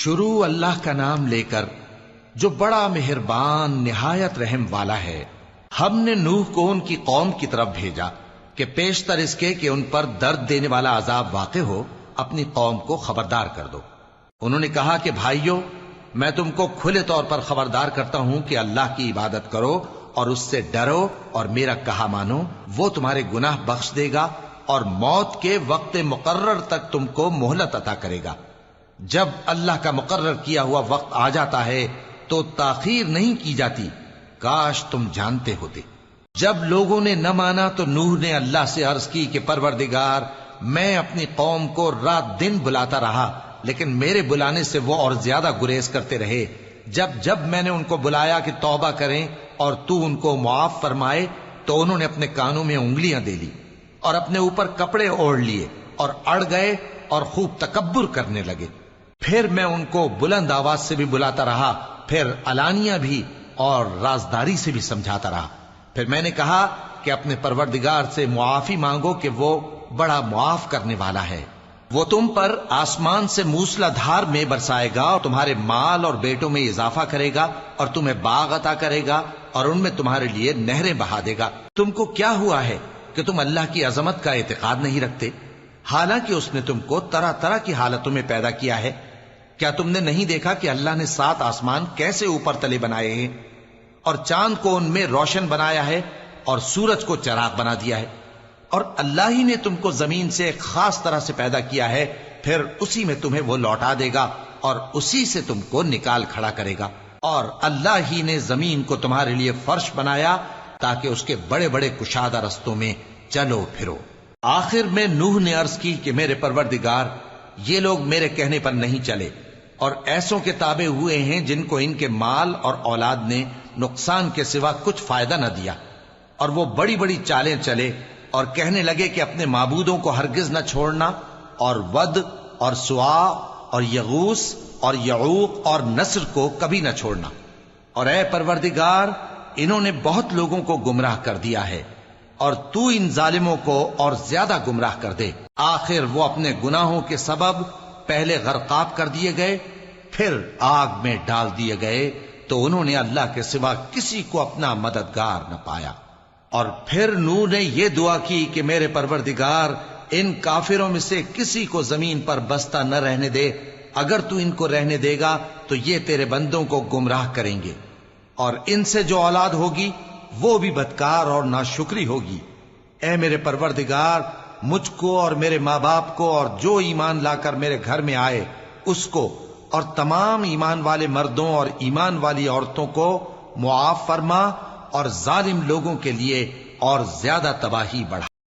شروع اللہ کا نام لے کر جو بڑا مہربان نہایت رحم والا ہے۔ ہم نے نوح کو ان کی قوم کی طرف بھیجا کہ پیشتر اس کے کہ ان پر درد دینے والا عذاب واقع ہو اپنی قوم کو خبردار کر دو۔ انہوں نے کہا کہ بھائیو، میں تم کو کھلے طور پر خبردار کرتا ہوں کہ اللہ کی عبادت کرو اور اس سے ڈرو اور میرا کہا مانو، وہ تمہارے گناہ بخش دے گا اور موت کے وقت مقرر تک تم کو مہلت عطا کرے گا۔ جب اللہ کا مقرر کیا ہوا وقت آ جاتا ہے تو تاخیر نہیں کی جاتی، کاش تم جانتے ہوتے۔ جب لوگوں نے نہ مانا تو نوح نے اللہ سے عرض کی کہ پروردگار، میں اپنی قوم کو رات دن بلاتا رہا لیکن میرے بلانے سے وہ اور زیادہ گریز کرتے رہے۔ جب میں نے ان کو بلایا کہ توبہ کریں اور تو ان کو معاف فرمائے تو انہوں نے اپنے کانوں میں انگلیاں دے لی اور اپنے اوپر کپڑے اوڑھ لیے اور اڑ گئے اور خوب تکبر کرنے لگے۔ پھر میں ان کو بلند آواز سے بھی بلاتا رہا، پھر علانیہ بھی اور رازداری سے بھی سمجھاتا رہا۔ پھر میں نے کہا کہ اپنے پروردگار سے معافی مانگو کہ وہ بڑا معاف کرنے والا ہے۔ وہ تم پر آسمان سے موسلا دھار میں برسائے گا اور تمہارے مال اور بیٹوں میں اضافہ کرے گا اور تمہیں باغ عطا کرے گا اور ان میں تمہارے لیے نہریں بہا دے گا۔ تم کو کیا ہوا ہے کہ تم اللہ کی عظمت کا اعتقاد نہیں رکھتے، حالانکہ اس نے تم کو طرح طرح کی حالتوں میں پیدا کیا ہے؟ کیا تم نے نہیں دیکھا کہ اللہ نے 7 آسمان کیسے اوپر تلے بنائے ہیں اور چاند کو ان میں روشن بنایا ہے اور سورج کو چراغ بنا دیا ہے؟ اور اللہ ہی نے تم کو زمین سے ایک خاص طرح سے پیدا کیا ہے، پھر اسی میں تمہیں وہ لوٹا دے گا اور اسی سے تم کو نکال کھڑا کرے گا۔ اور اللہ ہی نے زمین کو تمہارے لیے فرش بنایا تاکہ اس کے بڑے بڑے کشادہ رستوں میں چلو پھرو۔ آخر میں نوح نے عرض کی کہ میرے پروردگار، یہ لوگ میرے کہنے پر نہیں چلے اور ایسوں کے تابع ہوئے ہیں جن کو ان کے مال اور اولاد نے نقصان کے سوا کچھ فائدہ نہ دیا، اور وہ بڑی بڑی چالیں چلے اور کہنے لگے کہ اپنے معبودوں کو ہرگز نہ چھوڑنا، اور ود اور سوا اور یغوس اور یعوق اور نصر کو کبھی نہ چھوڑنا۔ اور اے پروردگار، انہوں نے بہت لوگوں کو گمراہ کر دیا ہے اور تو ان ظالموں کو اور زیادہ گمراہ کر دے۔ آخر وہ اپنے گناہوں کے سبب پہلے غرقاب کر دیے گئے، پھر آگ میں ڈال دیے گئے تو انہوں نے اللہ کے سوا کسی کو اپنا مددگار نہ پایا۔ اور پھر نوح نے یہ دعا کی کہ میرے پروردگار، ان کافروں میں سے کسی کو زمین پر بستہ نہ رہنے دے، اگر تو ان کو رہنے دے گا تو یہ تیرے بندوں کو گمراہ کریں گے، اور ان سے جو اولاد ہوگی وہ بھی بدکار اور ناشکری ہوگی۔ اے میرے پروردگار، مجھ کو اور میرے ماں باپ کو اور جو ایمان لا کر میرے گھر میں آئے اس کو اور تمام ایمان والے مردوں اور ایمان والی عورتوں کو معاف فرما اور ظالم لوگوں کے لیے اور زیادہ تباہی بڑھا۔